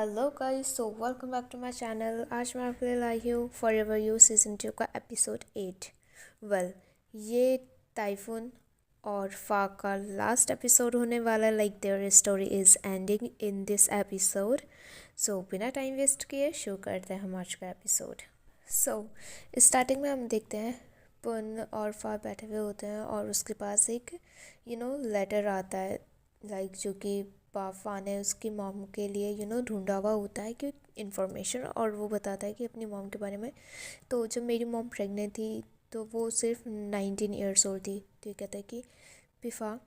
Hello guys, so welcome back to my channel. आज मैं आपके लिए लाई हूँ फॉरएवर यू सीज़न 2 का एपिसोड 8। वेल, ये टाइफून और फा का लास्ट एपिसोड होने वाला। Like their story is ending in this episode. So बिना टाइम वेस्ट किए शुरू करते हैं हम आज का एपिसोड। सो स्टार्टिंग में हम देखते हैं पुन और फा बैठे हुए होते हैं और उसके पास एक लेटर आता है, लाइक जो कि पापा ने उसकी मॉम के लिए ढूंढा हुआ होता है कि इंफॉर्मेशन, और वो बताता है कि अपनी मॉम के बारे में। तो जब मेरी मॉम प्रेग्नेंट थी तो वो सिर्फ 19 ईयर्स ओल्ड थी। तो ये कहता है कि पिफा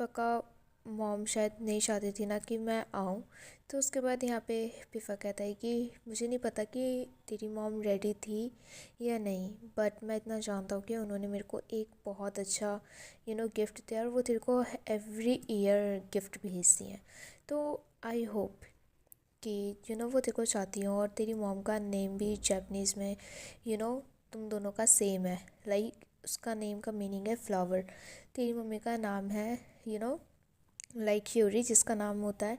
पक्का मॉम शायद नहीं चाहती थी ना कि मैं आऊँ। तो उसके बाद यहाँ पे पिफा कहता है कि मुझे नहीं पता कि तेरी मॉम रेडी थी या नहीं, बट मैं इतना जानता हूँ कि उन्होंने मेरे को एक बहुत अच्छा गिफ्ट दिया और वो तेरे को एवरी ईयर गिफ्ट भेजती हैं। तो आई होप कि वो तेरे को चाहती हूँ, और तेरी मॉम का नेम भी जापानीज़ में यू नो तुम दोनों का सेम है। लाइक उसका नेम का मीनिंग है फ्लावर। तेरी मम्मी का नाम है लाइक ह्यूरी, जिसका नाम होता है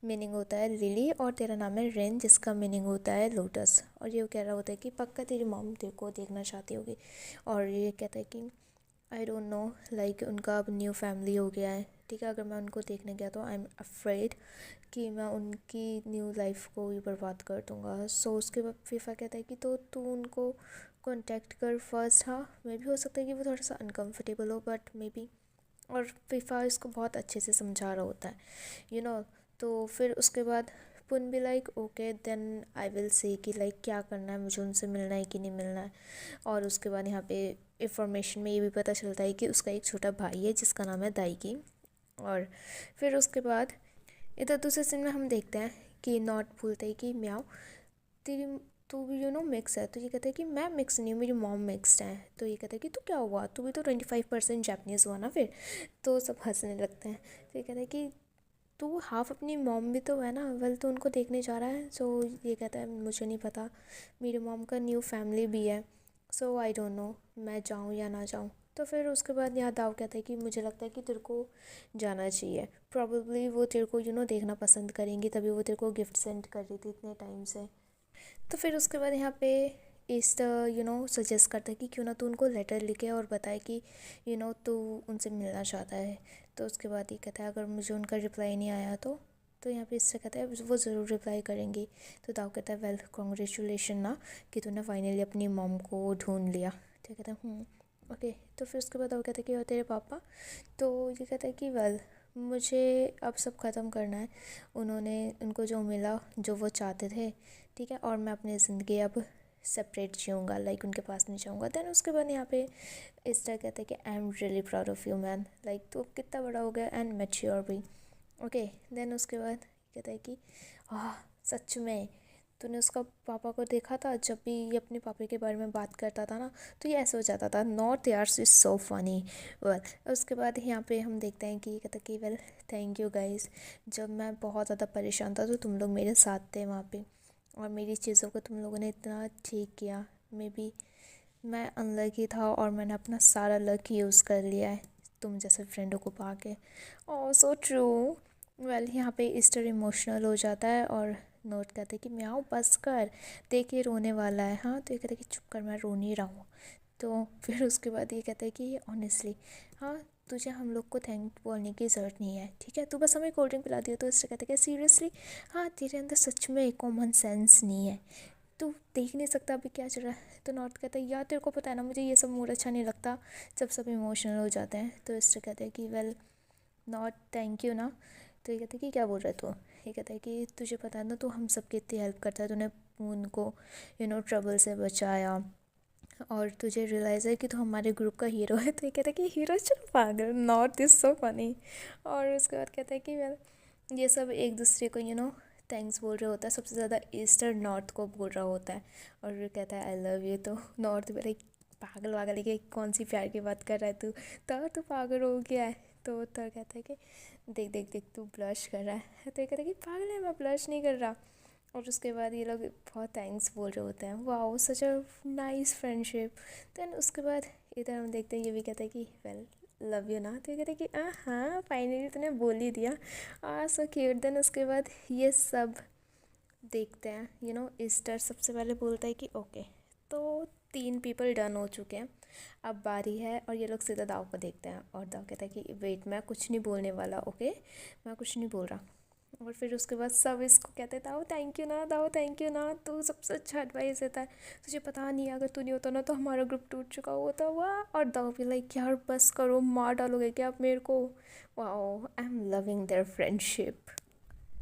मीनिंग होता है लिली, और तेरा नाम है रेन, जिसका मीनिंग होता है लोटस। और ये कह रहा होता है कि पक्का तेरी मॉम तेरे को देखना चाहती होगी। और ये कहता है कि आई डोंट नो, लाइक उनका अब न्यू फैमिली हो गया है, ठीक है। अगर मैं उनको देखने गया तो आई एम अफ्रेड कि मैं उनकी न्यू लाइफ को ही बर्बाद कर दूँगा। सो उसके बाद फीफा कहता है कि तो तू उनको कांटेक्ट कर फर्स्ट। हाँ, मे भी हो सकता है कि वो थोड़ा सा अनकंफर्टेबल हो, बट मे बी। और फीफा इसको बहुत अच्छे से समझा रहा होता है यू नो तो फिर उसके बाद पुन भी like okay then I will say कि लाइक क्या करना है, मुझे उनसे मिलना है कि नहीं मिलना है। और उसके बाद यहाँ पे इंफॉर्मेशन में ये भी पता चलता है कि उसका एक छोटा भाई है जिसका नाम है दाइकी। और फिर उसके बाद इधर दूसरे सीन में हम देखते हैं कि नॉट बोलते हैं कि म्याओ तेरी तू भी मिक्स है। तो ये कहता है कि मैं मिक्स नहीं हूँ, मेरी मॉम मिक्सड है। तो ये कहता है कि तू क्या हुआ, तू भी तो 25% जापानीज़ हुआ ना फिर। तो सब हंसने लगते हैं। तो ये कहता है कि तू हाफ अपनी मॉम भी तो है ना, वेल तो उनको देखने जा रहा है। सो ये कहता है मुझे नहीं पता, मेरी मॉम का न्यू फैमिली भी है, सो आई डोंट नो मैं जाऊँ या ना जाऊँ। तो फिर उसके बाद यहाँ दाव कहता है कि मुझे लगता है कि तेरे को जाना चाहिए। प्रॉब्लली वो तेरे को देखना पसंद करेंगी, तभी वो तेरे को गिफ्ट सेंड कर रही थी इतने टाइम से। तो फिर उसके बाद यहाँ पे इस सजेस्ट करता है कि क्यों ना तू उनको लेटर लिखे और बताए कि तू उनसे मिलना चाहता है। तो उसके बाद ये कहता है अगर मुझे उनका रिप्लाई नहीं आया तो यहाँ पे इससे कहता है वो ज़रूर रिप्लाई करेंगी। तो दाव कहता है वेल कॉन्ग्रेचुलेशन ना कि तूने फाइनली अपनी मॉम को ढूंढ लिया। तो कहता है ओके। तो फिर उसके बाद दाव कहता है कि और तेरे पापा। तो ये कहता है कि वेल मुझे अब सब ख़त्म करना है, उन्होंने उनको जो मिला जो वो चाहते थे, ठीक है, और मैं अपनी ज़िंदगी अब सेपरेट जीऊँगा, लाइक उनके पास नहीं जाऊँगा। देन उसके बाद यहाँ पे इस तरह कहते हैं कि I am really proud of you man, like तू कितना बड़ा हो गया एंड मैच्योर भी। ओके। देन उसके बाद कहता है कि आह सच में तूने उसका पापा को देखा था, जब भी ये अपने पापा के बारे में बात करता था ना तो ये ऐसे हो जाता था, नॉर्थ यार्स इज़ सो फनी। वेल उसके बाद यहाँ पे हम देखते हैं कि कहता कि वेल थैंक यू गाइस, जब मैं बहुत ज़्यादा परेशान था तो तुम लोग मेरे साथ थे वहाँ पे, और मेरी चीज़ों को तुम लोगों ने इतना ठीक किया। मे बी मैं अनलकी था और मैंने अपना सारा लक यूज़ कर लिया है तुम जैसे फ्रेंडों को पाके। ओह सो ट्रू। वेल यहाँ पे ईस्टर इमोशनल हो जाता है और नोट कहते कि म्याओ बस कर, देख ये रोने वाला है। हाँ, तो ये कहते कि चुप कर, मैं रो नहीं रहा हूँ। तो फिर उसके बाद ये कहता है कि ऑनेस्टली हाँ, तुझे हम लोग को थैंक बोलने की ज़रूरत नहीं है, ठीक है, तू बस हमें कोल्ड ड्रिंक पिला दिया। तो इससे कहते कि सीरियसली हाँ, तेरे अंदर सच में कॉमन सेंस नहीं है, तू देख नहीं सकता अभी क्या चल रहा है। तो नॉर्थ कहता है यार तेरे को पता है ना मुझे ये सब मूड अच्छा नहीं लगता जब सब इमोशनल हो जाते हैं। तो इससे कहते हैं कि वेल नॉट थैंक यू ना। तो ये कहते हैं कि क्या बोल रहा है तू। ये कहता है कि तुझे पता है ना तू हम सब की इतनी हेल्प करता है, तूने उनको ट्रबल से बचाया, और तुझे रियलाइज़ है कि तू हमारे ग्रुप का हीरो है। तो ये कहता है कि हीरो चलो पागल, नॉर्थ इज़ सो फनी। और उसके बाद कहता है कि वेल ये सब एक दूसरे को थैंक्स बोल रहा होता है, सबसे ज़्यादा ईस्टर नॉर्थ को बोल रहा होता है। और कहता है आई लव यू। तो नॉर्थ भी लाइक पागल वागल है कि कौन सी प्यार की बात कर रहा है तू, तो पागल हो गया है। तो कहता है कि देख देख देख तू ब्लश कर रहा है। तो ये कहता है कि पागल है, मैं ब्लश नहीं कर रहा। और उसके बाद ये लोग बहुत थैंक्स बोल रहे होते हैं, wow such a nice friendship. Then उसके बाद इधर हम देखते हैं ये भी कहता है कि वेल लव यू ना। तो ये कहता है कि हाँ फाइनली तूने बोल ही दिया, सो क्यूट। देन उसके बाद ये सब देखते हैं ईस्टर सबसे पहले बोलता है कि ओके। तो 3 पीपल डन हो चुके हैं, अब बारी है और ये लोग सीधा दाव को देखते हैं और दाव कहता है कि वेट, मैं कुछ नहीं बोलने वाला, ओके मैं कुछ नहीं बोल रहा। और फिर उसके बाद सब इसको कहते दाओ थैंक यू ना, दाओ थैंक यू ना, तू सबसे अच्छा एडवाइस देता है, तुझे पता नहीं अगर तू नहीं होता ना तो हमारा ग्रुप टूट चुका होता। वाह। और दाओ भी लाइक यार बस करो, मार डालोगे क्या आप मेरे को। वाह, I am loving their friendship.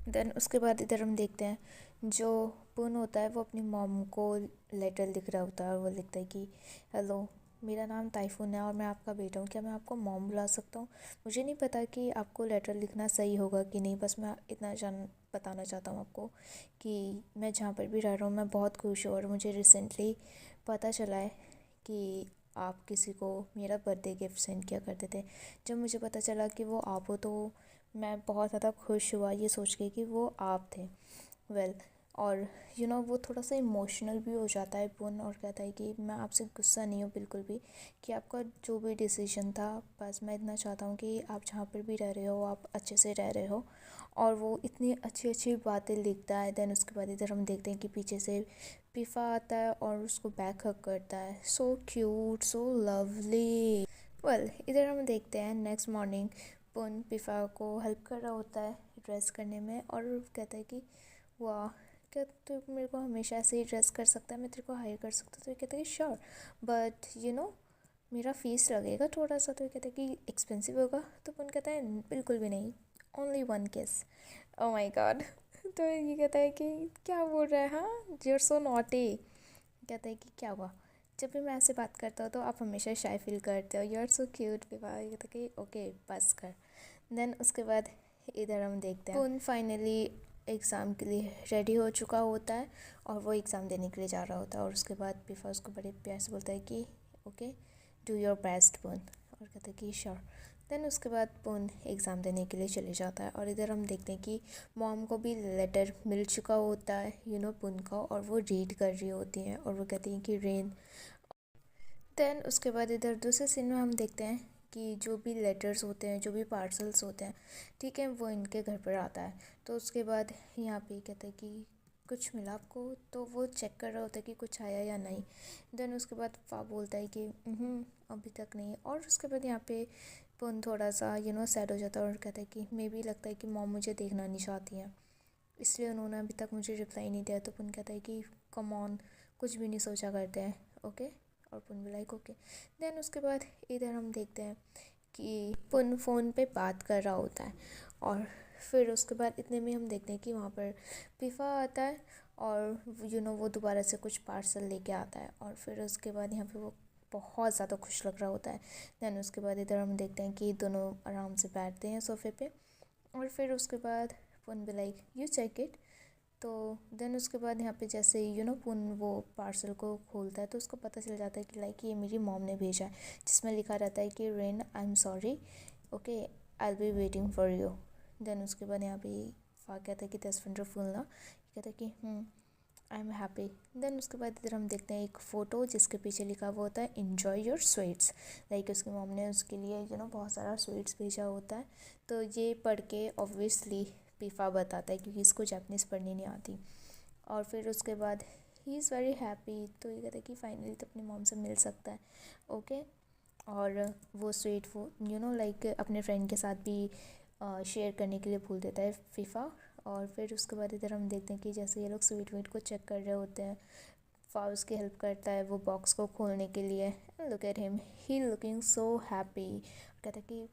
Then उसके बाद इधर हम देखते हैं जो पुन होता है वो अपनी मॉम को लेटर लिख रहा होता है और वो लिखता है कि हेलो, मेरा नाम ताइफून है और मैं आपका बेटा हूँ, क्या मैं आपको मॉम बुला सकता हूँ। मुझे नहीं पता कि आपको लेटर लिखना सही होगा कि नहीं, बस मैं इतना बताना चाहता हूँ आपको कि मैं जहाँ पर भी रह रहा हूँ मैं बहुत खुश हूँ और मुझे रिसेंटली पता चला है कि आप किसी को मेरा बर्थडे गिफ्ट सेंड किया करते थे। जब मुझे पता चला कि वो आप हो तो मैं बहुत ज़्यादा खुश हुआ ये सोच के कि वो आप थे। वेल और वो थोड़ा सा इमोशनल भी हो जाता है पुन और कहता है कि मैं आपसे गुस्सा नहीं हूँ बिल्कुल भी, कि आपका जो भी डिसीजन था, बस मैं इतना चाहता हूँ कि आप जहाँ पर भी रह रहे हो आप अच्छे से रह रहे हो। और वो इतनी अच्छी अच्छी बातें लिखता है। देन उसके बाद इधर हम देखते हैं कि पीछे से पिफा आता है और उसको बैक हक करता है। So cute, so lovely. Well इधर हम देखते हैं नेक्स्ट मॉर्निंग पुन पिफा को हेल्प कर रहा होता है ड्रेस करने में और कहता है कि वाह, क्या तू मेरे को हमेशा ऐसे ही ड्रेस कर सकता है, मैं तेरे को हायर कर सकता हूँ। तो ये कहता है कि श्योर, बट मेरा फीस लगेगा थोड़ा सा। तो ये कहता है कि एक्सपेंसिव होगा। तो पुन कहता है बिल्कुल भी नहीं, ओनली 1 किस। ओ माई गॉड। तो ये कहता है कि क्या बोल रहा है, हाँ यू आर सो नॉटी। कहता है कि क्या हुआ, जब भी मैं ऐसे बात करता हूँ तो आप हमेशा शाय फील करते हो, यू आर सो क्यूट विवाह। ये कहता है कि ओके बस कर। देन उसके बाद इधर हम देखते हैं पुन फाइनली एग्ज़ाम के लिए रेडी हो चुका होता है और वो एग्ज़ाम देने के लिए जा रहा होता है। और उसके बाद पिफा उसको बड़े प्यार से बोलता है कि ओके डू योर बेस्ट पुन, और कहता है कि श्योर। देन उसके बाद पुन एग्ज़ाम देने के लिए चले जाता है और इधर हम देखते हैं कि मॉम को भी लेटर मिल चुका होता है पुन का, और वो रीड कर रही होती हैं और वो कहती हैं कि रेन। देन उसके बाद इधर दूसरे सीन में हम देखते हैं कि जो भी लेटर्स होते हैं, जो भी पार्सल्स होते हैं, ठीक है, वो इनके घर पर आता है। तो उसके बाद यहाँ पे कहते हैं कि कुछ मिला आपको, तो वो चेक कर रहा होता है कि कुछ आया या नहीं। देन उसके बाद फा बोलता है कि अभी तक नहीं। और उसके बाद यहाँ पे पुन थोड़ा सा सैड हो जाता है और कहता है कि मे भी लगता है कि मॉम मुझे देखना नहीं चाहती हैं, इसलिए उन्होंने अभी तक मुझे रिप्लाई नहीं दिया। तो पुन कहता है कि कम ऑन, कुछ भी नहीं सोचा करते हैं, ओके। और पुन भी लाइक ओके। देन उसके बाद इधर हम देखते हैं कि पुन फ़ोन पे बात कर रहा होता है और फिर उसके बाद इतने में हम देखते हैं कि वहाँ पर पिफा आता है और वो दोबारा से कुछ पार्सल लेके आता है। और फिर उसके बाद यहाँ पे वो बहुत ज़्यादा खुश लग रहा होता है। देन उसके बाद इधर हम देखते हैं कि दोनों आराम से बैठते हैं सोफ़े पे और फिर उसके बाद पुन भी लाइक यू चेक इट। तो देन उसके बाद यहाँ पे जैसे पुन वो पार्सल को खोलता है तो उसको पता चल जाता है कि लाइक ये मेरी मॉम ने भेजा है, जिसमें लिखा रहता है कि Rain I am sorry, okay I will be waiting for you. Then उसके बाद यहाँ पे फा कहता है कि 10 मिनट फुल ना, कहता है कि आई एम हैप्पी। देन उसके बाद इधर हम देखते हैं एक फ़ोटो जिसके पीछे लिखा हुआ होता है इन्जॉय योर स्वीट्स। लाइक उसकी मॉम ने उसके लिए बहुत सारा स्वीट्स भेजा होता है। तो ये पढ़ के ऑब्वियसली पिफा बताता है क्योंकि इसको जापनीज़ पढ़नी नहीं आती। और फिर उसके बाद ही इज़ वेरी हैप्पी। तो ये कहता है कि फाइनली तो अपनी मॉम से मिल सकता है, ओके। और वो स्वीट वो लाइक अपने फ्रेंड के साथ भी शेयर करने के लिए भूल देता है फीफा। और फिर उसके बाद इधर हम देखते हैं कि जैसे ये लोग स्वीट वीट को चेक कर रहे होते हैं, फा उसकी हेल्प करता है वो बॉक्स को खोलने के लिए। Look at him, he looking so happy. कहता है कि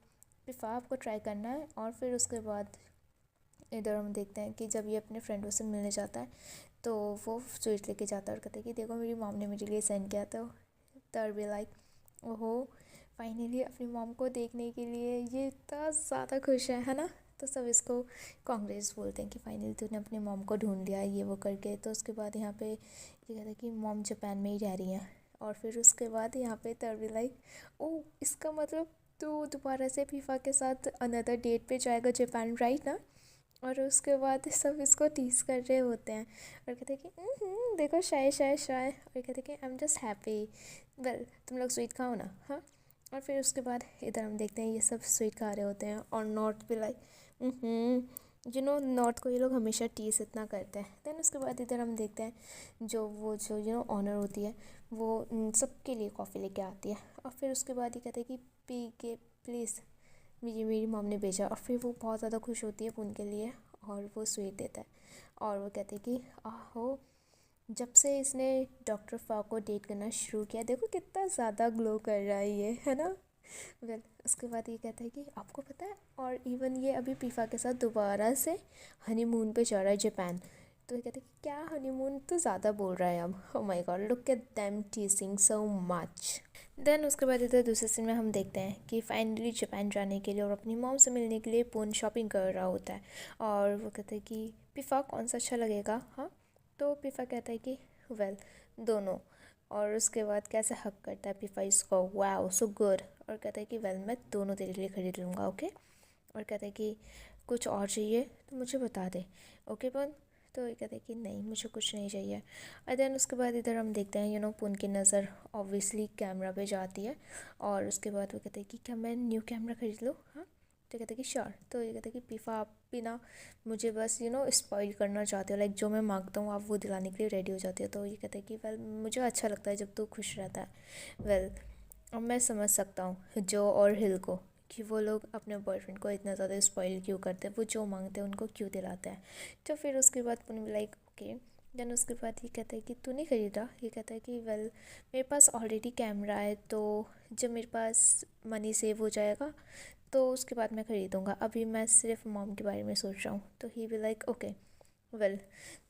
फीफा आपको ट्राई करना है। और फिर उसके बाद इधर हम देखते हैं कि जब ये अपने फ्रेंडों से मिलने जाता है तो वो स्वीट लेके जाता है और कहता है कि देखो मेरी मॉम ने मेरे लिए सेंड किया। तो तर भी लाइक ओहो, फाइनली अपनी मॉम को देखने के लिए ये इतना ज़्यादा खुश है ना। तो सब इसको कांग्रेस बोलते हैं कि फाइनली तूने अपनी मॉम को ढूंढ लिया ये वो करके। तो उसके बाद यहाँ पे ये कहता है कि मॉम जापान में ही रह रही हैं। और फिर उसके बाद यहाँ पे तर भी लाइक ओ, इसका मतलब तू दोबारा से फीफा के साथ अनदर डेट पे जाएगा जापान, राइट ना। और उसके बाद सब इसको टीज कर रहे होते हैं और कहते हैं कि देखो शाय शाय शाय। और कहते हैं कि I am just happy. Well तुम लोग स्वीट खाओ ना, हाँ। और फिर उसके बाद इधर हम देखते हैं ये सब स्वीट खा रहे होते हैं और नॉट भी लाइक नॉर्थ को ये लोग हमेशा टीस इतना करते हैं। देन उसके बाद इधर हम देखते हैं जो ऑनर होती है वो सबके लिए कॉफ़ी लेके आती है। और फिर उसके बाद ये कहते हैं कि पी के प्लीज़, मुझे मेरी मॉम ने भेजा। और फिर वो बहुत ज़्यादा खुश होती है उनके लिए और वो स्वीट देता है। और वो कहते हैं कि आहो, जब से इसने डॉक्टर फा को डेट करना शुरू किया, देखो कितना ज़्यादा ग्लो कर रहा है ये, है ना। उसके बाद ये कहता है कि आपको पता है, और इवन ये अभी पीफा के साथ दोबारा से हनीमून पे जा रहा है जापान। तो ये कहते हैं कि क्या हनीमून, तो ज़्यादा बोल रहा है अब। Oh my God, look at them teasing so much. Then उसके बाद इधर दूसरे सीन में हम देखते हैं कि फाइनली जापान जाने के लिए और अपनी मॉम से मिलने के लिए पून शॉपिंग कर रहा होता है। और वो कहते हैं कि पीफा कौन सा अच्छा लगेगा, हाँ। तो पीफा कहता है कि वेल, दोनों। और उसके बाद कैसे हक करता है पीफा इसको, वाओ सो गुड। और कहता है कि वेल, मैं दोनों तेरे लिए खरीद लूँगा, ओके। और कहता है कि कुछ और चाहिए तो मुझे बता दे, ओके पुन। तो ये कहते हैं कि नहीं, मुझे कुछ नहीं चाहिए। और देन उसके बाद इधर हम देखते हैं पुन की नज़र ऑब्वियसली कैमरा पे जाती है। और उसके बाद वो कहते हैं कि क्या मैं न्यू कैमरा खरीद लूँ, हाँ। तो कहते हैं कि श्योर। तो ये कहते हैं कि पीफा, आप भी ना मुझे बस स्पॉइल करना चाहते हो, लाइक जो मैं मांगता हूँ आप वो दिलाने के लिए रेडी हो जाती हो। तो ये कहते हैं कि वेल, मुझे अच्छा लगता है जब तू खुश रहता है। वेल, अब मैं समझ सकता हूँ जो और हिल को, कि वो लोग अपने बॉयफ्रेंड को इतना ज़्यादा स्पॉइल क्यों करते हैं, वो जो मांगते हैं उनको क्यों दिलाते हैं। तो फिर उसके बाद पुन लाइक ओके। देन उसके बाद ये कहता है कि तू नहीं खरीदा। ये कहता है कि वेल, मेरे पास ऑलरेडी कैमरा है, तो जब मेरे पास मनी सेव हो जाएगा तो उसके बाद मैं ख़रीदूँगा, अभी मैं सिर्फ मॉम के बारे में सोच रहा हूँ। तो ही भी लाइक ओके वेल।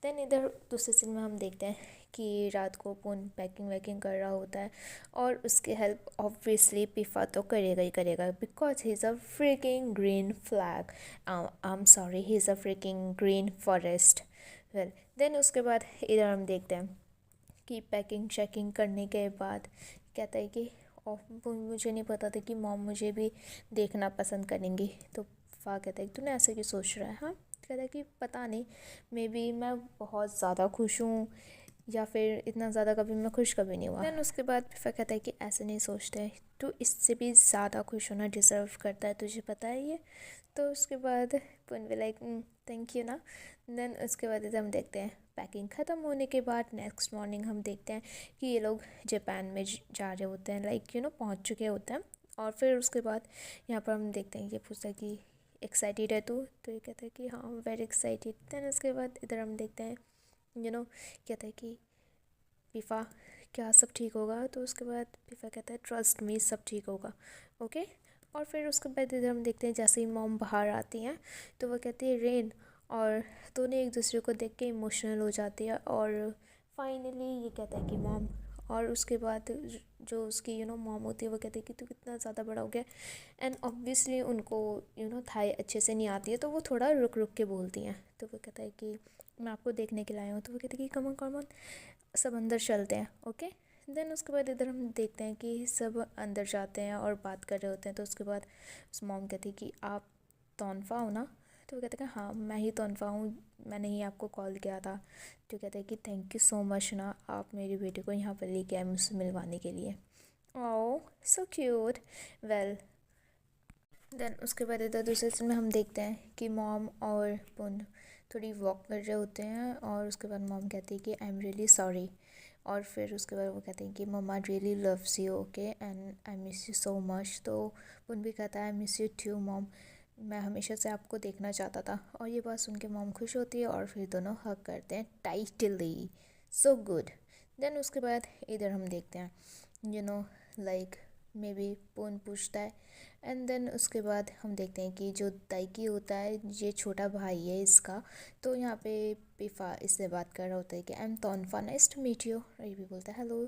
देन इधर दूसरे सीन में हम देखते हैं कि रात को पुन पैकिंग वैकिंग कर रहा होता है। और उसकी हेल्प ऑब्वियसली पिफा तो करेगा ही करेगा, because he is a freaking green flag, I am sorry, he is a freaking green forest. Well, then उसके बाद इधर हम देखते हैं कि पैकिंग शैकिंग करने के बाद कहता है कि मुझे नहीं पता था कि मॉम मुझे भी देखना पसंद करेंगी। तो फा कहता है कि तूने ऐसे क्यों सोच रहा है, हाँ। कहता है कि पता नहीं, मे बी मैं बहुत ज़्यादा खुश हूँ, या फिर इतना ज़्यादा कभी मैं खुश कभी नहीं हुआ। देन उसके बाद फिर कहता है कि ऐसे नहीं सोचते, तू इससे भी ज़्यादा खुश होना डिज़र्व करता है, तुझे पता है ये। तो उसके बाद पुन भी लाइक थैंक यू ना। देन उसके बाद इधर हम देखते हैं पैकिंग ख़त्म होने के बाद नेक्स्ट मॉर्निंग हम देखते हैं कि ये लोग जापान में जा रहे होते हैं, लाइक पहुंच चुके होते हैं। और फिर उसके बाद यहाँ पर हम देखते हैं, ये पूछता है कि एक्साइटेड है तू। तो ये कहता है कि हाँ, वेरी एक्साइटेड। देन उसके बाद इधर हम देखते हैं कहता है कि पीफा, क्या सब ठीक होगा। तो उसके बाद पीफा कहता है ट्रस्ट मी, सब ठीक होगा, ओके। और फिर उसके बाद इधर हम देखते हैं जैसे ही मॉम बाहर आती हैं तो वो कहती है रेन, और दोनों एक दूसरे को देख के इमोशनल हो जाती है। और फाइनली ये कहता है कि मॉम। और उसके बाद जो उसकी मॉम होती है वो कहती है कि तू कितना ज़्यादा बड़ा हो गया। एंड ऑब्वियसली उनको थाई अच्छे से नहीं आती है, तो वो थोड़ा रुक रुक के बोलती हैं। तो वो कहता है कि मैं आपको देखने के लिए आया हूँ। तो वो कहते हैं कि कमन कमन, सब अंदर चलते हैं, ओके। देन उसके बाद इधर हम देखते हैं कि सब अंदर जाते हैं और बात कर रहे होते हैं। तो उसके बाद उस मॉम कहती है कि आप तोनफा हो ना। तो वो कहते हैं हाँ, मैं ही तोनफा हूँ, मैंने ही आपको कॉल किया था। तो कहते हैं कि थैंक यू सो मच ना, आप मेरी बेटी को यहाँ पर लेके आए मुझसे मिलवाने के लिए। ओह सो क्यूट। वेल, देन उसके बाद इधर दूसरे सीन में हम देखते हैं कि मॉम और पुन थोड़ी वॉक कर रहे होते हैं। और उसके बाद मॉम कहती है कि आई एम रियली सॉरी। और फिर उसके बाद वो कहते हैं कि mama really loves you, okay, and I miss you so much. तो पुन भी कहता है I miss you too mom, मैं हमेशा से आपको देखना चाहता था। और ये बात सुन के मॉम खुश होती है और फिर दोनों हग करते हैं टाइटली, सो गुड। देन उसके बाद इधर हम देखते हैं लाइक मे बी पुन पूछता है। एंड देन उसके बाद हम देखते हैं कि जो दाइकी होता है, ये छोटा भाई है इसका। तो यहाँ पे पिफा इससे बात कर रहा होता है कि I am Tonfa, nice to meet you. और ये भी बोलता है hello,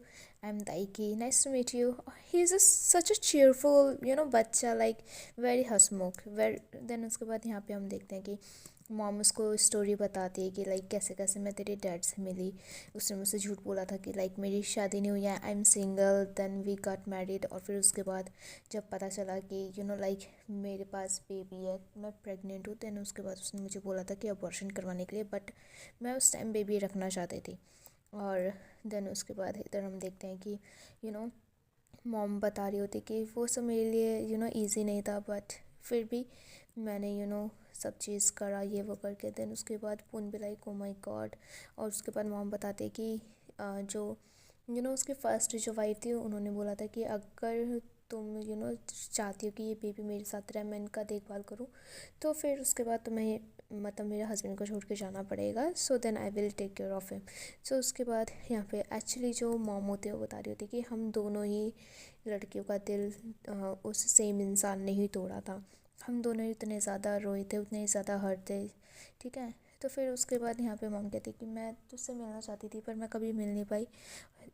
I am Daiki, nice to meet you. He is such a cheerful बच्चा, लाइक वेरी हंसमुख। देन उसके बाद यहाँ पे हम देखते हैं कि मॉम उसको स्टोरी बताती है कि लाइक कैसे कैसे मैं तेरे डैड से मिली। उसने मुझसे झूठ बोला था कि लाइक मेरी शादी नहीं हुई है, I am single, then we got married. और फिर उसके बाद जब पता चला कि लाइक मेरे पास बेबी है, मैं प्रेग्नेंट हूँ, देन उसके बाद उसने मुझे बोला था कि अबॉर्शन करवाने के लिए, बट मैं उस टाइम बेबी रखना चाहती थी। और देन उसके बाद इधर हम देखते हैं कि मॉम बता रही होती कि वो सब मेरे लिए ईज़ी नहीं था, बट फिर भी मैंने सब चीज़ करा ये वो करके। देन उसके बाद पुन भी लाइक ओ माय गॉड। और उसके बाद मॉम बताते कि जो उसकी फर्स्ट जो वाइफ थी उन्होंने बोला था कि अगर तुम चाहती हो कि ये बेबी मेरे साथ रहे, मैं इनका देखभाल करूँ, तो फिर उसके बाद तुम्हें मतलब मेरे हस्बैंड को छोड़ के जाना पड़ेगा। So then I will take care of him. So उसके बाद यहाँ पे एक्चुअली जो मॉम होते हैं वो बता रही होती कि हम दोनों ही लड़कियों का दिल उस सेम इंसान ने ही तोड़ा था। हम दोनों ही उतने ज़्यादा रोए थे, उतने ही ज़्यादा हर्ट थे, ठीक है। तो फिर उसके बाद यहाँ पे मॉम कहती कि मैं तुझसे मिलना चाहती थी पर मैं कभी मिल नहीं पाई,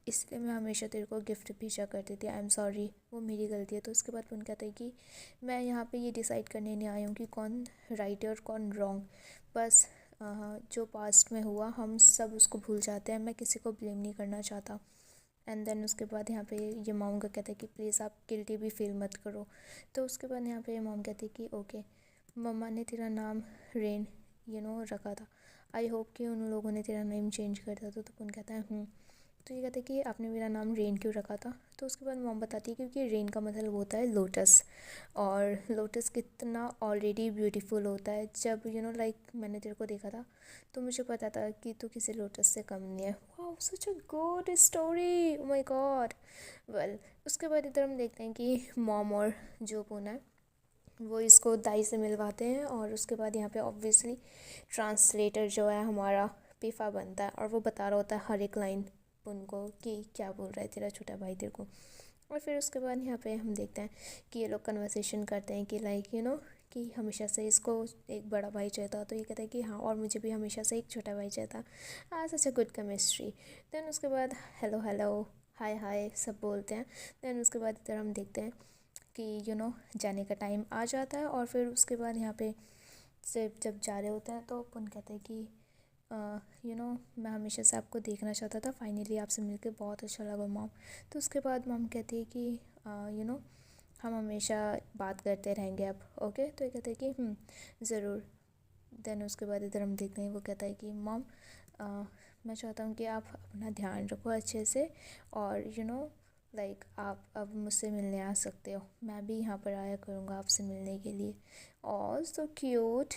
इसलिए मैं हमेशा तेरे को गिफ्ट भेजा करती थी, आई एम सॉरी, वो मेरी गलती है। तो उसके बाद उन कहते हैं कि मैं यहाँ पे ये डिसाइड करने नहीं आई हूँ कि कौन राइट है और कौन रॉन्ग, बस जो पास्ट में हुआ हम सब उसको भूल जाते हैं, मैं किसी को ब्लेम नहीं करना चाहता। एंड देन उसके बाद यहाँ पे ये मॉम का कहते हैं कि प्लीज़ आप गिल्टी भी फील मत करो। तो उसके बाद यहाँ पे मॉम कहती कि ओके, मम्मा ने तेरा नाम रेन रखा था, आई होप कि उन लोगों ने तेरा नेम चेंज कर दिया। तो पुन कहता है तो ये कहते हैं कि आपने मेरा नाम रेन क्यों रखा था। तो उसके बाद मॉम बताती है क्योंकि रेन का मतलब होता है लोटस, और लोटस कितना ऑलरेडी ब्यूटीफुल होता है। जब लाइक मैंने तेरे को देखा था तो मुझे पता था कि तू किसी लोटस से कम नहीं है। Wow, such a good story, O my God. Well, उसके बाद इधर हम देखते हैं कि मॉम और जो पुन है वो इसको दाई से मिलवाते हैं, और उसके बाद यहाँ पे ऑब्वियसली ट्रांसलेटर जो है हमारा पीफा बनता है, और वो बता रहा होता है हर एक लाइन उनको कि क्या बोल रहा है तेरा छोटा भाई तेरे को। और फिर उसके बाद यहाँ पे हम देखते हैं कि ये लोग कन्वर्सेशन करते हैं कि लाइक कि हमेशा से इसको एक बड़ा भाई चाहता, तो ये कहता है कि हाँ, और मुझे भी हमेशा से एक छोटा भाई चाहता। सच अ गुड केमिस्ट्री। देन उसके बाद हेलो हेलो हाय हाय सब बोलते हैं। देन उसके बाद इधर हम देखते हैं कि जाने का टाइम आ जाता है, और फिर उसके बाद यहाँ पे से जब जा रहे होते हैं तो पुन कहते हैं कि मैं हमेशा से आपको देखना चाहता था, फाइनली आपसे मिलकर बहुत अच्छा लगा मॉम। तो उसके बाद मॉम कहती है कि हम हमेशा बात करते रहेंगे अब, ओके। तो ये कहते हैं कि ज़रूर। देन उसके बाद इधर हम देखते हैं वो कहता है कि मॉम मैं चाहता हूँ कि आप अपना ध्यान रखो अच्छे से, और लाइक आप अब मुझसे मिलने आ सकते हो, मैं भी यहाँ पर आया करूँगा आपसे मिलने के लिए। All so cute.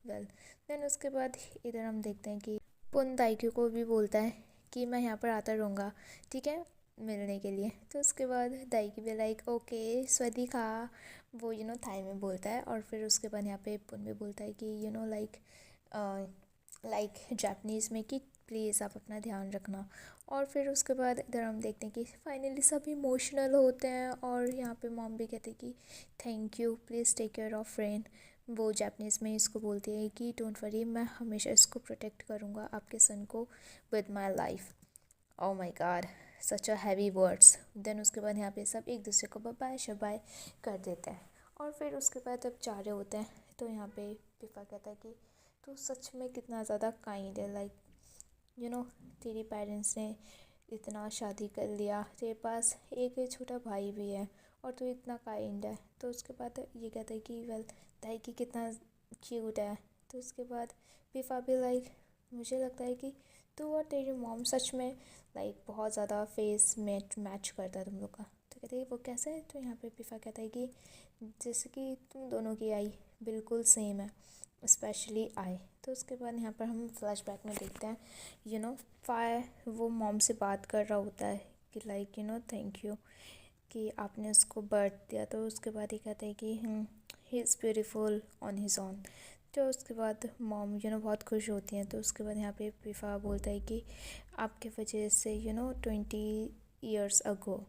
Well, then उसके बाद इधर हम देखते हैं कि पुन दाइक्यू को भी बोलता है कि मैं यहाँ पर आता रहूँगा, ठीक है, मिलने के लिए। तो उसके बाद दाइकी भी लाइक ओके स्वदी खा, वो थाई में बोलता है। और फिर उसके बाद यहाँ पे पुन भी बोलता है कि लाइक जापानीज़ में कि प्लीज़ आप अपना ध्यान रखना। और फिर उसके बाद इधर हम देखते हैं कि फाइनली सब इमोशनल होते हैं, और यहाँ पे मॉम भी कहते हैं कि thank you, please take care of Rain. वो जापानीज़ में इसको बोलती है कि डोंट वरी, मैं हमेशा इसको प्रोटेक्ट करूँगा आपके सन को with my life. Oh my God, such a heavy words. Then उसके बाद यहाँ पे सब एक दूसरे को बाय शबाय कर देते हैं। और फिर उसके बाद जब जा रहे होते हैं तो यहाँ पे पिफा कहता है कि तू सच में कितना ज़्यादा काइंड है, लाइक तेरे पेरेंट्स ने इतना शादी कर लिया, तेरे पास एक छोटा भाई भी है, और तू इतना काइंड है। तो उसके बाद ये कहता है कि वेल दाई की कितना क्यूट है। तो उसके बाद पिफा भी लाइक मुझे लगता है कि तू और तेरी मॉम सच में लाइक बहुत ज़्यादा फेस मैच करता है तुम लोग का। तो कहते हैं वो कैसे है। तो यहाँ पे पिफा कहता है कि जैसे कि तुम दोनों की आई बिल्कुल सेम है, स्पेशली आई। तो उसके बाद यहाँ पर हम फ्लैशबैक में देखते हैं फाय वो मॉम से बात कर रहा होता है कि लाइक थैंक यू कि आपने उसको बर्थ दिया। तो उसके बाद ये कहते हैं कि he is beautiful on his own. तो उसके बाद मॉम बहुत खुश होती हैं। तो उसके बाद यहाँ पे पिफा बोलता है कि आपके वजह से 20 ईयर्स अगो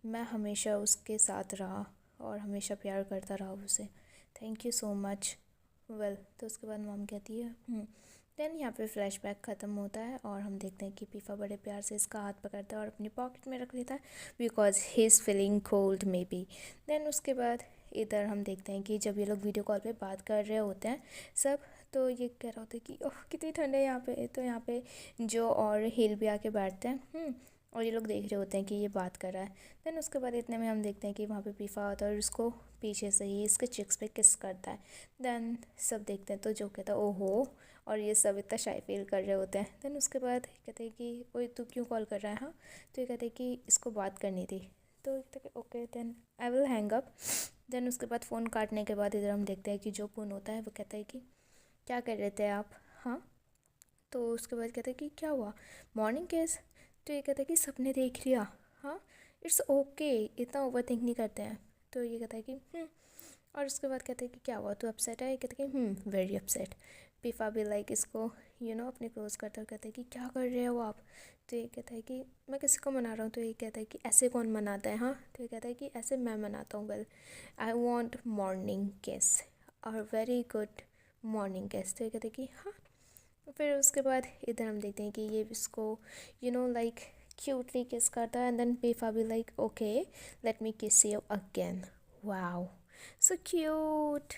मैं हमेशा उसके साथ रहा और हमेशा प्यार करता रहा उसे, thank you so much. Well, तो उसके बाद मॉम कहती है देन यहाँ पे फ्लैशबैक ख़त्म होता है, और हम देखते हैं कि पीफा बड़े प्यार से इसका हाथ पकड़ता है और अपनी पॉकेट में रख लेता है because he is feeling cold maybe. Then उसके बाद इधर हम देखते हैं कि जब ये लोग वीडियो कॉल पे बात कर रहे होते हैं सब, तो ये कह रहा होता है कि ओह कितनी ठंड है यहाँ पे। तो यहाँ पे जो और हिल भी आके बैठते हैं और ये लोग देख रहे होते हैं कि ये बात कर रहा है। देन उसके बाद इतने में हम देखते हैं कि वहाँ पे पीफा आता है और उसको पीछे से ही इसके चिक्स पे किस करता है। देन सब देखते हैं तो जो कहता है ओहो, और ये सब इतना शाई फील कर रहे होते हैं। देन उसके बाद कहते हैं कि ओए तू क्यों कॉल कर रहा है। हाँ, तो ये कहते हैं कि इसको बात करनी थी। तो कहते हैं okay then I will hang up. Then उसके बाद फ़ोन काटने के बाद इधर हम देखते हैं कि जो पुन होता है वो कहता है कि क्या कर रहे थे आप, हाँ। तो उसके बाद कहता है कि क्या हुआ, मॉर्निंग केस। तो ये कहता है कि सपने देख लिया, हाँ। इट्स ओके, इतना ओवर थिंक नहीं करते हैं। तो ये कहता है कि और उसके बाद कहते हैं कि क्या हुआ, तो अपसेट है। ये कहते हैं कि वेरी अपसेट। पिफा भी लाइक इसको अपने क्लोज करता है, कहता है कि क्या कर रहे हो आप। तो ये कहता है कि मैं किसी को मना रहा हूँ। तो ये कहता है कि ऐसे कौन मनाता है, हाँ। तो ये कहता है कि ऐसे मैं मनाता हूँ। वेल आई वॉन्ट मॉर्निंग किस और वेरी गुड मॉर्निंग किस। तो ये कहते हैं कि हाँ। फिर उसके बाद इधर हम देखते हैं कि ये इसको लाइक क्यूटली किस करता है। एंड देन पिफा भी लाइक ओके लेट मी किस you again. Wow so cute.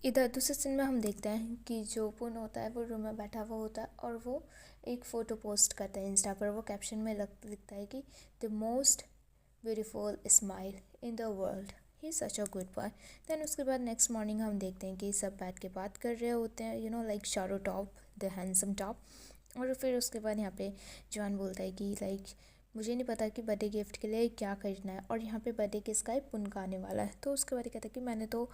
इधर दूसरे सीन में हम देखते हैं कि जो पुन होता है वो रूम में बैठा हुआ होता है और वो एक फ़ोटो पोस्ट करता है इंस्टा पर। वो कैप्शन में लिखता है कि the most beautiful smile in the world, he such a good boy. Then उसके बाद नेक्स्ट मॉर्निंग हम देखते हैं कि सब बैठ के बात कर रहे होते हैं like Sharo top the handsome top. और फिर उसके बाद यहाँ पे जॉन बोलता है कि लाइक मुझे नहीं पता कि बर्थडे गिफ्ट के लिए क्या खरीदना है और यहाँ पे बर्थडे किसका है, पुन का आने वाला है। तो उसके बाद ये कहता है कि मैंने तो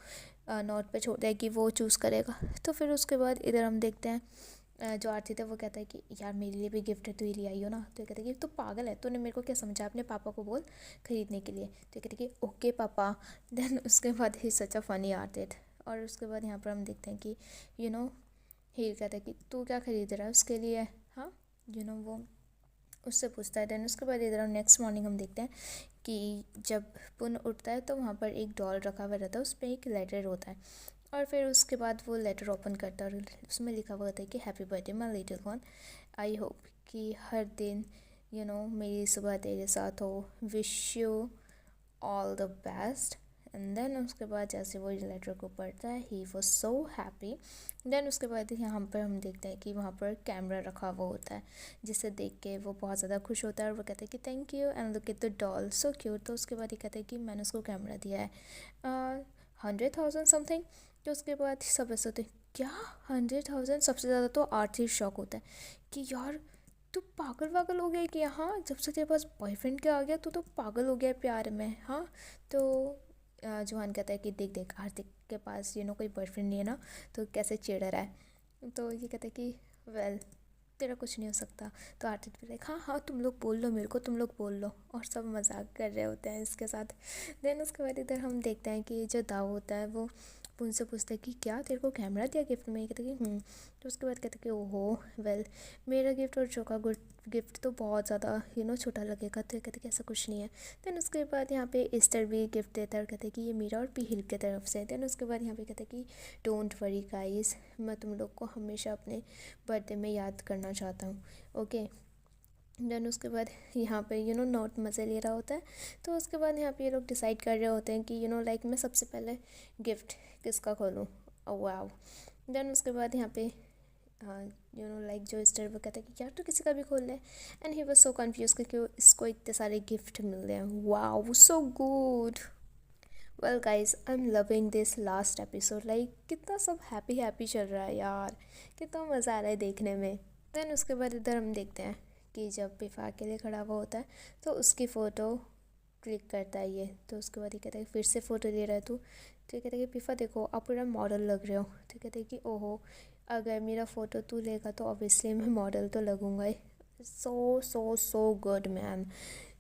नोट पे छोड़ दिया कि वो चूज़ करेगा। तो फिर उसके बाद इधर हम देखते हैं जो आरती था वो कहता है कि यार मेरे लिए भी गिफ्ट है, तू ही ले आई हो ना। तो ये कहता है कि तू पागल है, तूने मेरे को क्या समझा, अपने पापा को बोल खरीदने के लिए। तो ये कहते हैं कि ओके पापा। देन उसके बाद ही सच अ फनी आर्टिस्ट। और उसके बाद यहाँ पर हम देखते हैं कि हीर कहता है कि तू क्या खरीद रहा है उसके लिए, हाँ। वो उससे पूछता है। देन उसके बाद इधर हम नेक्स्ट मॉर्निंग हम देखते हैं कि जब पुन उठता है तो वहाँ पर एक डॉल रखा हुआ रहता है, उस पर एक लेटर होता है। और फिर उसके बाद वो लेटर ओपन करता है और उसमें लिखा हुआ होता है कि happy birthday my little one, I hope कि हर दिन मेरी सुबह तेरे साथ हो, wish you all the best. And then उसके बाद जैसे वो लेटर को पढ़ता है he was so happy. Then उसके बाद यहाँ पर हम देखते हैं कि वहाँ पर कैमरा रखा हुआ होता है जिसे देख के वो बहुत ज़्यादा खुश होता है और वो कहता है कि thank you and look at the doll so cute. तो उसके बाद ये कहता है कि मैंने उसको कैमरा दिया है 100,000 समथिंग। तो उसके बाद सब ऐसे होते हैं क्या 100,000। सबसे ज़्यादा तो आरती शॉक होता है कि यार तू पागल वागल हो गया कि हाँ, जब से तेरे पास बॉयफ्रेंड के आ गया तू तो पागल हो गया प्यार में, हाँ। तो जोहान कहता है कि देख देख हार्दिक के पास कोई बॉयफ्रेंड नहीं है ना, तो कैसे चिढ़ रहा है। तो ये कहता है कि वेल तेरा कुछ नहीं हो सकता। तो आरती भी लाइक हाँ हाँ तुम लोग बोल लो मेरे को, तुम लोग बोल लो। और सब मजाक कर रहे होते हैं इसके साथ। देन उसके बाद इधर हम देखते हैं कि जो दाव होता है वो उनसे पूछता है कि क्या तेरे को कैमरा दिया गिफ्ट में। कहते कि तो उसके बाद कहते कि ओहो वेल मेरा गिफ्ट और जो का गिफ्ट तो बहुत ज़्यादा छोटा लगेगा। तो ये कहते कि ऐसा कुछ नहीं है। देन उसके बाद यहाँ पे ईस्टर भी गिफ्ट देता है और कहते हैं कि ये मेरा और पीहिल की तरफ से। देन उसके बाद यहाँ पे कहते हैं कि डोंट वरी गाइस, मैं तुम लोग को हमेशा अपने बर्थडे में याद करना चाहता हूँ, ओके। देन उसके बाद यहाँ पे नोट मज़े ले रहा होता है। तो उसके बाद यहाँ पे ये लोग डिसाइड कर रहे होते हैं कि लाइक मैं सबसे पहले गिफ्ट किसका खोलूँ, वाव। देन उसके बाद यहाँ पे लाइक जो स्टर वो कहता है कि यार तो किसी का भी खोल ले। And he was so confuse क्योंकि इसको इतने सारे गिफ्ट मिल रहे हैं, wow so good. Well guys I am loving this last episode, like कितना सब हैप्पी हैप्पी चल रहा है यार, कितना मज़ा आ रहा है देखने में। देन उसके बाद इधर हम देखते हैं कि जब पिफा के लिए खड़ा हुआ होता है तो उसकी फ़ोटो क्लिक करता है ये। तो उसके बाद ये कहता है फिर से फ़ोटो ले रहा है तू। तो ये कहता है कि पिफा देखो आप पूरा मॉडल लग रहे हो। तो कहते हैं कि ओहो अगर मेरा फ़ोटो तू लेगा तो ऑब्वियसली मैं मॉडल तो लगूंगा ही। सो सो सो गुड मैन।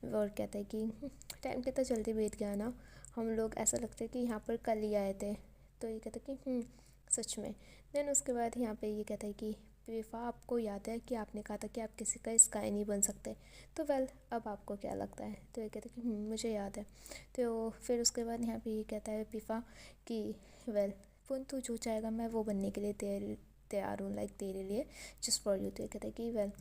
और कहता है कि टाइम कितना जल्दी बीत गया ना, हम लोग ऐसा लगता है कि यहाँ पर कल ही आए थे। तो ये कहता है कि सच में। देन उसके बाद यहाँ पे ये कहता है कि पिफा आपको याद है कि आपने कहा था कि आप किसी का स्काई नहीं बन सकते, तो वेल अब आपको क्या लगता है। तो ये कहता है कि मुझे याद है। तो फिर उसके बाद यहाँ पे ये कहता है पिफा कि वेल पुन तू जो चाहेगा मैं वो बनने के लिए तैयार हूँ, लाइक तेरे लिए जस्ट फॉर यू। तो ये कहता है कि वेल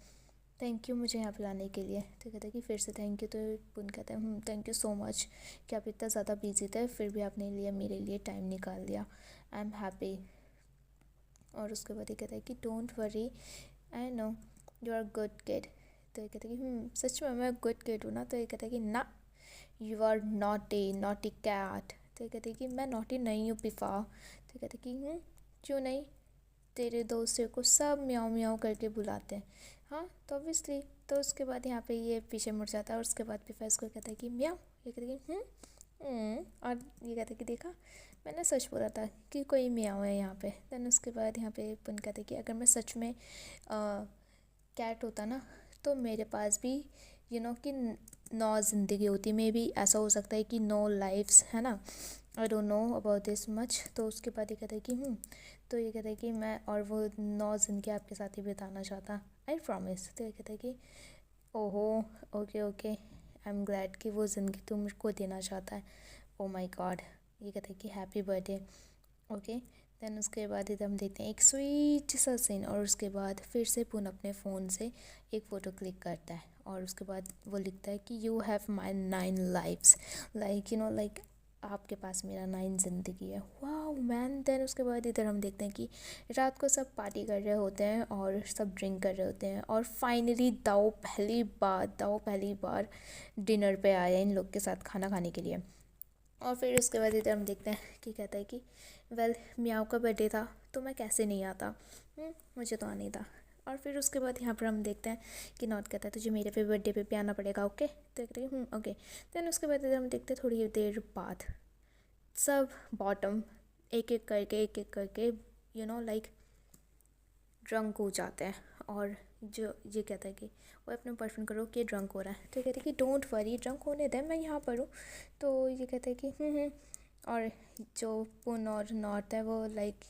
थैंक यू मुझे यहाँ पे लाने के लिए। तो कहता है कि फिर से थैंक यू। तो पुन कहता है थैंक यू सो मच कि आप इतना ज़्यादा बिजी थे फिर भी आपने मेरे लिए टाइम निकाल दिया, आई एम हैप्पी। और उसके बाद ये कहता है कि don't worry I know you are good kid. तो ये कहता है कि सच में मैं गुड किड हूँ ना। तो ये कहता है कि ना यू आर नॉटी कैट। तो ये कहते हैं कि मैं नॉटी नहीं हूँ पिफा। तो कहते हैं कि क्यों नहीं, तेरे दोस्त को सब म्याऊं म्याऊं करके बुलाते हैं, हाँ तो ऑब्वियसली। तो उसके बाद यहाँ पे ये पीछे मुड़ जाता है और उसके बाद पिफा इसको कहता है कि म्याऊं। ये कहते हैं कि और ये कहते कि देखा, मैंने सच बोला था कि कोई म्याऊँ है यहाँ पे। देन उसके बाद यहाँ पे पुन कहते कि अगर मैं सच में कैट होता ना, तो मेरे पास भी कि 9 ज़िंदगी होती। मे भी ऐसा हो सकता है कि 9 लाइफ्स, है ना। I don't know about this much. तो उसके बाद ये कहता है कि तो ये कहता है कि मैं और वो 9 ज़िंदगी आपके साथ ही बिताना चाहता, आई प्रॉमिस। तो ये कहता है कि ओहो, okay okay, I am glad कि वो ज़िंदगी तुम मुझको देना चाहता है। ओ माई गॉड। ये कहता है कि हैप्पी बर्थडे। ओके। देन उसके बाद इधर हम देखते हैं एक स्वीट सा सीन, और उसके बाद फिर से पुन अपने फ़ोन से एक फ़ोटो क्लिक करता है, और उसके बाद वो लिखता है कि you have my 9 lifes, like like आपके पास मेरा 9 ज़िंदगी है। Wow man. देन उसके बाद इधर हम देखते हैं कि रात को सब पार्टी कर रहे होते हैं और सब ड्रिंक कर रहे होते हैं, और फाइनली दाऊ पहली बार डिनर पे आया इन लोग के साथ खाना खाने के लिए। और फिर उसके बाद इधर हम देखते हैं कि कहता है कि वेल म्याऊ का बर्थडे था तो मैं कैसे नहीं आता, मुझे तो आना ही था। और फिर उसके बाद यहाँ पर हम देखते हैं कि नॉट कहता है तुझे मेरे पे बर्थडे पे भी आना पड़ेगा, ओके। तो कहते हैं ओके। देन उसके बाद इधर हम देखते हैं थोड़ी देर बाद सब बॉटम एक एक करके लाइक ड्रंक हो जाते हैं। और जो ये कहता है कि वो अपने बॉयफ्रेंड को रोक के ड्रंक हो रहा है। तो ये कहते हैं कि डोंट वरी, ड्रंक होने दे, मैं यहाँ पर हूँ। तो ये कहता है कि और जो पुन और नॉर्थ है वो लाइक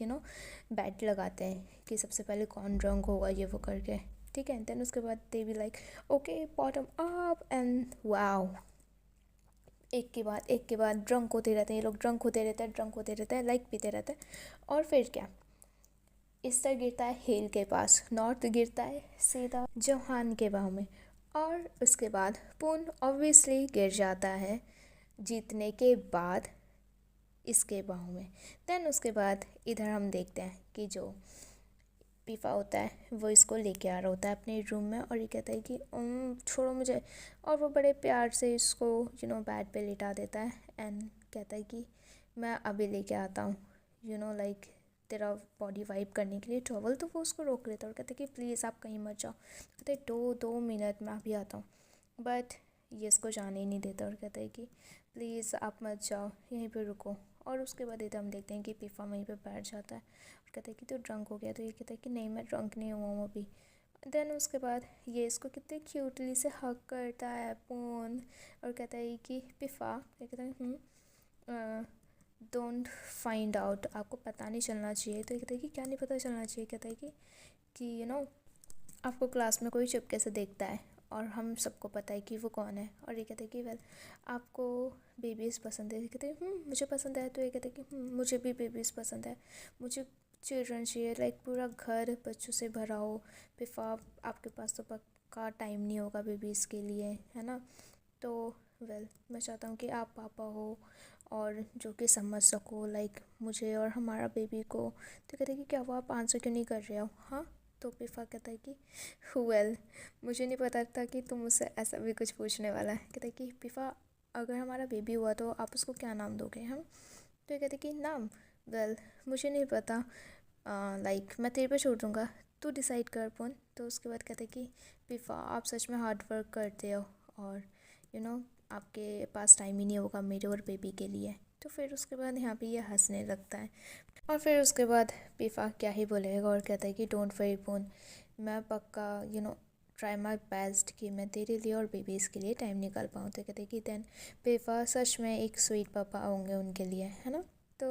बैट लगाते हैं कि सबसे पहले कौन ड्रंक होगा, ये वो करके, ठीक है। देन उसके बाद दे भी like okay bottom up and wow, एक के बाद ड्रंक होते रहते हैं ये लोग, ड्रंक होते रहते हैं लाइक पीते रहते हैं। और फिर क्या, ईस्टर गिरता है हेल के पास, नॉर्थ गिरता है सीधा जोहान के बाहों में, और उसके बाद पुन ऑब्वियसली गिर जाता है जीतने के बाद इसके बाहों में। देन उसके बाद इधर हम देखते हैं कि जो पीफा होता है वो इसको लेके आ रहा होता है अपने रूम में, और ये कहता है कि छोड़ो मुझे, और वो बड़े प्यार से इसको बेड पे लिटा देता है एंड कहता है कि मैं अभी लेके आता हूँ लाइक तेरा बॉडी वाइप करने के लिए टॉवल। तो वो उसको रोक लेता है और कहता है कि प्लीज़ आप कहीं मत जाओ। कहते हैं 2 मिनट मैं अभी आता हूँ, बट ये इसको जाने ही नहीं देता और कहता है कि प्लीज़ आप मत जाओ, यहीं पे रुको। और उसके बाद इधर हम देखते हैं कि पीफा वहीं पे बैठ जाता है और कहता है कि तू ड्रंक हो गया। तो ये कहता है कि नहीं मैं ड्रंक नहीं हुआ हूँ अभी। देन उसके बाद ये इसको कितने क्यूटली से हक करता है पून, और कहता है कि पिफा, कहता है डोंट फाइंड आउट, आपको पता नहीं चलना चाहिए। तो ये कहता है कि क्या नहीं पता चलना चाहिए। कहता है कि आपको क्लास में कोई चुपके से देखता है और हम सबको पता है कि वो कौन है। और ये कहते हैं कि वेल आपको बेबीज़ पसंद है। कहते हैं मुझे पसंद है। तो ये कहते हैं कि मुझे भी बेबीज़ पसंद है, मुझे चिल्ड्रन चाहिए, लाइक पूरा घर बच्चों से भरा हो। पिफा आपके पास तो पक्का टाइम नहीं होगा बेबीज़ के लिए, है ना। तो वेल मैं चाहता हूँ कि आप पापा हो और जो कि समझ सको लाइक मुझे और हमारा बेबी को। तो कहते हैं कि क्या वो आप आंसर क्यों नहीं कर रहे हो। हाँ, तो पिफा कहता है कि वेल मुझे नहीं पता था कि तुम मुझसे ऐसा भी कुछ पूछने वाला है। कहता है कि पिफा अगर हमारा बेबी हुआ तो आप उसको क्या नाम दोगे हम। तो ये कहते कि नाम, वेल मुझे नहीं पता, लाइक मैं तेरे पे छोड़ दूँगा, तू डिसाइड कर पुन। तो उसके बाद कहते कि पिफा आप सच में हार्ड वर्क करते हो और आपके पास टाइम ही नहीं होगा मेरे और बेबी के लिए। तो फिर उसके बाद यहाँ पे ये हंसने लगता है। और फिर उसके बाद पिफा क्या ही बोलेगा और कहता है कि डोंट वरी पुन, मैं पक्का ट्राई माई बेस्ट कि मैं तेरे लिए और बेबीज़ के लिए टाइम निकाल पाऊँ। तो कहते कि देन पिफा सच में एक स्वीट पापा होंगे उनके लिए, है ना। तो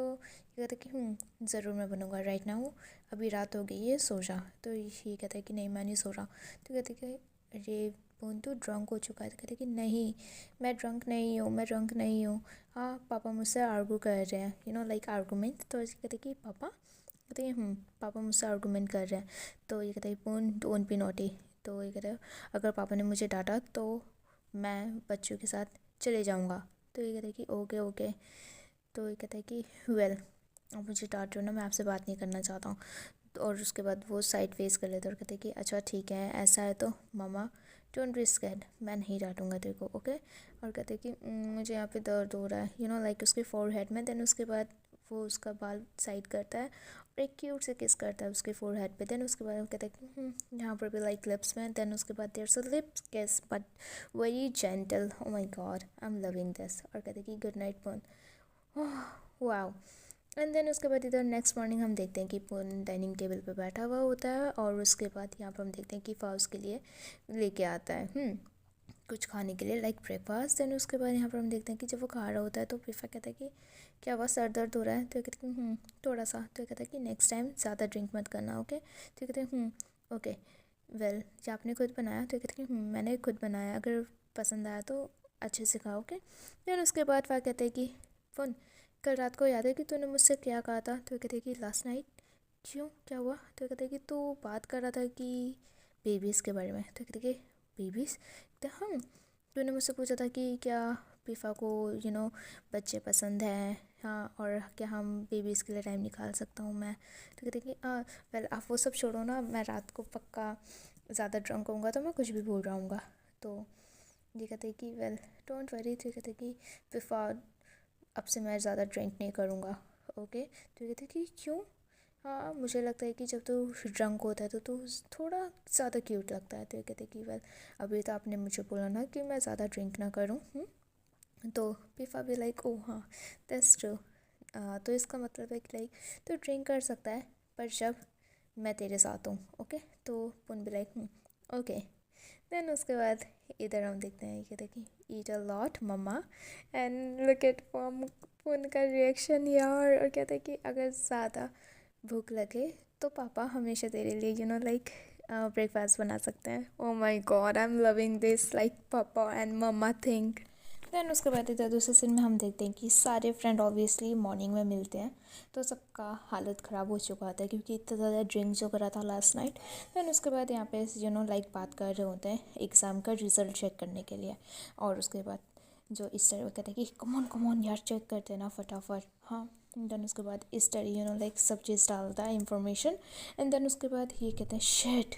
ये कहता कि ज़रूर मैं बनूँगा, राइट नाउ अभी रात हो गई है, सो जा। तो ये कहता है कि नहीं मैं नहीं सो रहा। तो कहते कि अरे बोन तू ड्रंक हो चुका है। तो कहते कि नहीं मैं ड्रंक नहीं हूँ। हाँ पापा मुझसे आर्गू कर रहे हैं लाइक आर्गूमेंट। तो ऐसे कहते कि पापा, कहते हैं पापा मुझसे आर्गूमेंट कर रहे हैं। तो ये कहते हैं बोन डोंट बी नॉटी। तो ये कहते हैं अगर पापा ने मुझे डांटा तो मैं बच्चों के साथ चले जाऊँगा। तो ये कहते हैं कि ओके ओके। तो ये कहता है कि वेल अब मुझे डांट रहे हो ना, मैं आपसे बात नहीं करना चाहता हूँ। और उसके बाद वो साइड फेस कर लेते और कहते कि अच्छा ठीक है ऐसा है तो मामा डोंट बी स्कैर्ड, मैं नहीं डांटूंगा तेरे को, ओके। और कहते कि मुझे यहाँ पे दर्द हो रहा है लाइक उसके फोरहेड में। देन उसके बाद वो उसका बाल साइड करता है और एक क्यूट से किस करता है उसके फोरहेड पे। देन उसके बाद वो कहता है कि यहाँ पर भी लाइक लिप्स में। देन उसके बाद देयर अ लिप्स किस but very gentle. O my God, I am loving this. और कहते हैं कि गुड नाइट पुन। वाओ। एंड देन उसके बाद इधर नेक्स्ट मॉर्निंग हम देखते हैं कि पुन डाइनिंग टेबल पे बैठा हुआ होता है और उसके बाद यहाँ पर हम देखते हैं कि फा उसके लिए लेके आता है कुछ खाने के लिए लाइक ब्रेकफास्ट। देन उसके बाद यहाँ पर हम देखते हैं कि जब वो खा रहा होता है तो पिफा कहता है कि क्या हुआ, सर दर्द हो रहा है? तो ये कहते हैं थोड़ा सा। तो ये कहता है कि नेक्स्ट टाइम ज़्यादा ड्रिंक मत करना, ओके? तो ये कहते हैं ओके वेल, ये आपने खुद बनाया? तो ये कहते हैं कि मैंने खुद बनाया, अगर पसंद आया तो अच्छे से खाओ, ओके? देन उसके बाद वह कहते हैं कि फ़ोन कल रात को याद है कि तूने मुझसे क्या कहा था? तो ये कहते हैं कि लास्ट नाइट। क्यों, क्या हुआ? तो ये कहते हैं कि तू बात कर रहा था कि बेबीज़ के बारे में। तो कहते हैं कि बेबीज़? तो तूने मुझसे पूछा था कि क्या पिफा को बच्चे पसंद हैं, हाँ, और क्या हम बेबीज़ के लिए टाइम निकाल सकता हूँ मैं? तो कहते कि वेल आप वो सब छोड़ो ना, मैं रात को पक्का ज़्यादा ड्रंक होऊंगा तो मैं कुछ भी भूल रहा हूँगा। तो ये कहते कि वेल डोंट वरी। तो ये कहते कि पिफा अब से मैं ज़्यादा ड्रिंक नहीं करूँगा, ओके? तो ये कहते कि क्यों? हाँ, मुझे लगता है कि जब तू ड्रंक होता है तो तू थोड़ा ज़्यादा क्यूट लगता है। तो ये कहते कि वेल अभी तो आपने मुझे बोला ना कि मैं ज़्यादा ड्रिंक ना करूँ। तो पिफा भी लाइक ओ हाँ दैट्स ट्रू। तो इसका मतलब है कि लाइक तू ड्रिंक कर सकता है पर जब मैं तेरे साथ हूँ, ओके? तो पुन भी लाइक ओके। देन उसके बाद इधर हम देखते हैं कि देखिए eat a lot mama and look at Pun का रिएक्शन यार। और कहते हैं कि अगर ज़्यादा भूख लगे तो पापा हमेशा तेरे लिए लाइक ब्रेकफास्ट बना सकते हैं। ओ my God, I am loving this like पापा एंड मम्मा थिंक। देन उसके बाद इधर दूसरे सीन में हम देखते हैं कि सारे फ्रेंड ऑब्वियसली मॉर्निंग में मिलते हैं तो सबका हालत ख़राब हो चुका होता है क्योंकि इतना ज़्यादा ड्रिंक जो करा था लास्ट नाइट। देन उसके बाद यहाँ पे लाइक बात कर रहे होते हैं एग्ज़ाम का रिज़ल्ट चेक करने के लिए। और उसके बाद जो इस तरह कहते हैं कि कमॉन यार चेक करते हैं ना फटाफट, हाँ। देन उसके बाद इस तरह लाइक सब चीज़ डालता है इंफॉर्मेशन। एंड देन उसके बाद ये कहते हैं शिट,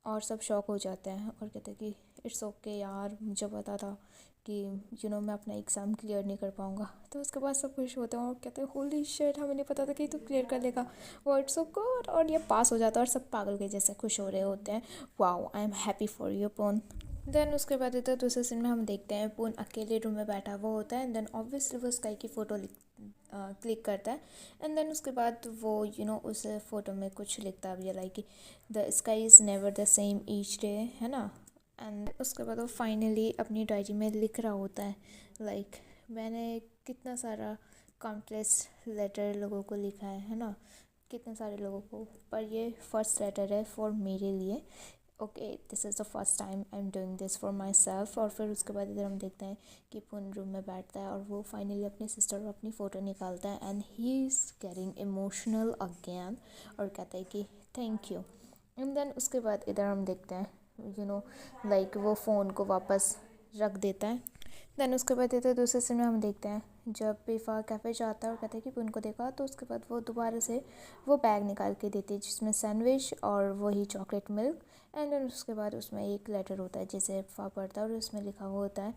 और सब शॉक हो जाते हैं और कहते हैं कि इट्स ओके यार, मुझे पता था कि मैं अपना एग्ज़ाम क्लियर नहीं कर पाऊँगा। तो उसके बाद सब खुश होते हैं और कहते हैं होली शिट, हमें नहीं पता था कि तू क्लियर कर लेगा, वो इट्स ओके, और ये पास हो जाता है और सब पागल के जैसे खुश हो रहे होते हैं। Wow, I am happy for you पून। देन उसके बाद इधर दूसरे सीन में हम देखते हैं पून अकेले रूम में बैठा हुआ होता है। एंड देन ऑब्वियसली वो स्काई की फ़ोटो क्लिक करता है। एंड देन उसके बाद वो उस फोटो में कुछ लिखता भी है like the sky is never the same each day, है ना? एंड उसके बाद वो फाइनली अपनी डायरी में लिख रहा होता है लाइक मैंने कितना सारा काउंटलेस लेटर लोगों को लिखा है ना, कितने सारे लोगों को, पर ये फर्स्ट लेटर है फॉर मेरे लिए, okay? This is the first time I am doing this for my self. और फिर उसके बाद इधर हम देखते हैं कि पुन रूम में बैठता है और वो फाइनली अपनी सिस्टर और अपनी फ़ोटो निकालता है and he is getting emotional again और कहता है कि थैंक यू। एंड देन उसके बाद इधर हम देखते हैं लाइक वो फ़ोन को वापस रख देता है। देन उसके बाद इधर दूसरे सीन में हम देखते हैं जब पिफा कैफ़े जाता है और कहते हैं कि पुन को देखा, तो उसके बाद वो दोबारा से वो बैग निकाल के देती है जिसमें सैंडविच और वही चॉकलेट मिल्क। एंड देन उसके बाद उसमें एक लेटर होता है जिसे फा पढ़ता है और उसमें लिखा हुआ होता है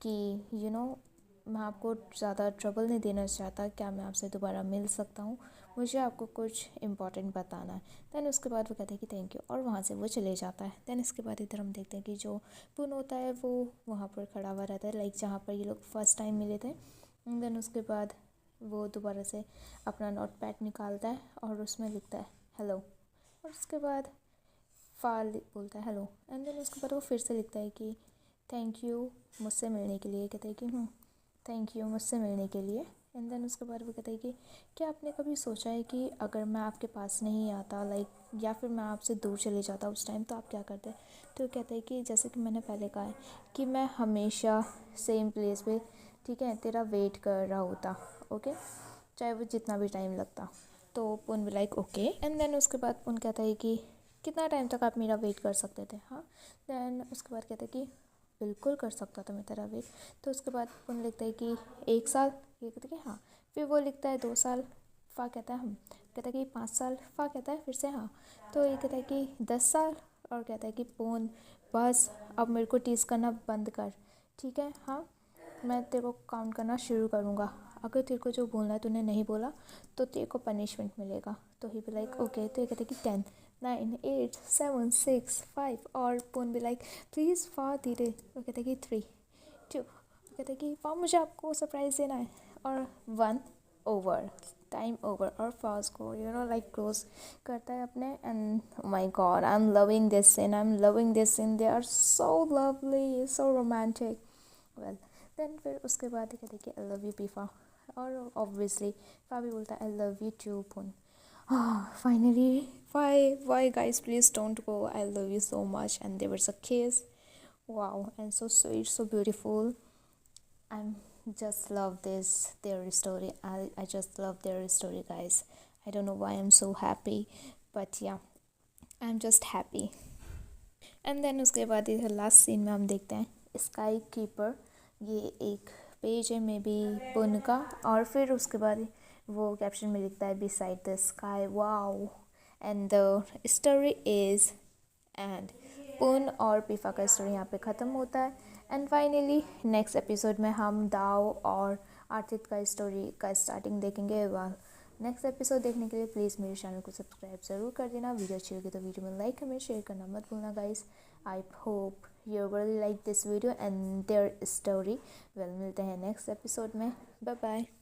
कि मैं आपको ज़्यादा ट्रबल नहीं देना चाहता, क्या मैं आपसे दोबारा मिल सकता हूँ, मुझे आपको कुछ इम्पॉर्टेंट बताना है। देन उसके बाद वो कहते हैं कि थैंक यू और वहाँ से वो चले जाता है। देन इसके बाद इधर हम देखते हैं कि जो पुन होता है वो वहाँ पर खड़ा हुआ रहता है लाइक जहाँ पर ये लोग फर्स्ट टाइम मिले थे। देन उसके बाद वो दोबारा से अपना नोट पैड निकालता है और उसमें लिखता है हेलो, और उसके बाद फाल बोलता है हेलो। एंड देन उसके बाद वो फिर से लिखता है कि थैंक यू मुझसे मिलने के लिए, कहते हैं कि थैंक यू मुझसे मिलने के लिए। एंड देन उसके बाद वो कहता है कि क्या आपने कभी सोचा है कि अगर मैं आपके पास नहीं आता लाइक या फिर मैं आपसे दूर चले जाता उस टाइम तो आप क्या करते? तो कहते हैं कि जैसे कि मैंने पहले कहा है कि मैं हमेशा सेम प्लेस पे, ठीक है, तेरा वेट कर रहा होता, ओके, चाहे वो जितना भी टाइम लगता। तो पुन भी लाइक ओके। एंड देन उसके बाद पुन कहता है कि कितना टाइम तक आप मेरा वेट कर सकते थे, हाँ? देन उसके बाद कहता है कि बिल्कुल कर सकता था मैं तेरा वेट। तो उसके बाद पुन लिखता है कि 1 साल, ये कहता है कि हाँ। फिर वो लिखता है 2 साल, फा कहता है हम, कहता है कि 5 साल, फा कहता है फिर से हाँ। तो ये कहता है कि 10 साल, और कहता है कि पुन बस अब मेरे को टीज़ करना बंद कर, ठीक है? हाँ, मैं तेरे को काउंट करना शुरू करूँगा, अगर तेरे को जो बोलना है तूने नहीं बोला तो तेरे को पनिशमेंट मिलेगा। तो ही बी लाइक ओके। तो ये कहते कि 10 9 8 7 6 5 और पुन बी लाइक प्लीज़ फा धीरे। वो कहते कि 3 2 कहते कि फा मुझे आपको सरप्राइज़ देना है और 1 ओवर टाइम ओवर और फास्ट को लाइक क्लोज करता है अपने। And my God I am loving this scene, I am loving this scene, they are so lovely so romantic. Well then फिर उसके बाद ही कहते कि आई लव यू पीफा और ऑब्वियसली फा भी बोलता है आई लव यू टू पुन। Finally, why guys, please don't go, I love you so much. And there was a kiss. Wow, and so sweet, so beautiful. I'm just love this their story. I just love their story, guys. I don't know why I'm so happy, but yeah, I'm just happy. And then उसके बाद इधर last scene में हम देखते हैं sky keeper. ये एक page है मे बी पुन का, और फिर उसके बाद वो कैप्शन में लिखता है beside the sky wow and the story is and पुन और पीफा का स्टोरी यहाँ पे ख़त्म होता है। एंड फाइनली नेक्स्ट एपिसोड में हम दाओ और आर्थिक का स्टोरी का स्टार्टिंग देखेंगे। वाह, नेक्स्ट एपिसोड देखने के लिए प्लीज़ मेरे चैनल को सब्सक्राइब ज़रूर कर देना। वीडियो अच्छी होगी तो वीडियो में लाइक कमेंट शेयर करना मत भूलना guys. I hope you really like this video and their story. Well मिलते हैं नेक्स्ट एपिसोड में। Bye bye.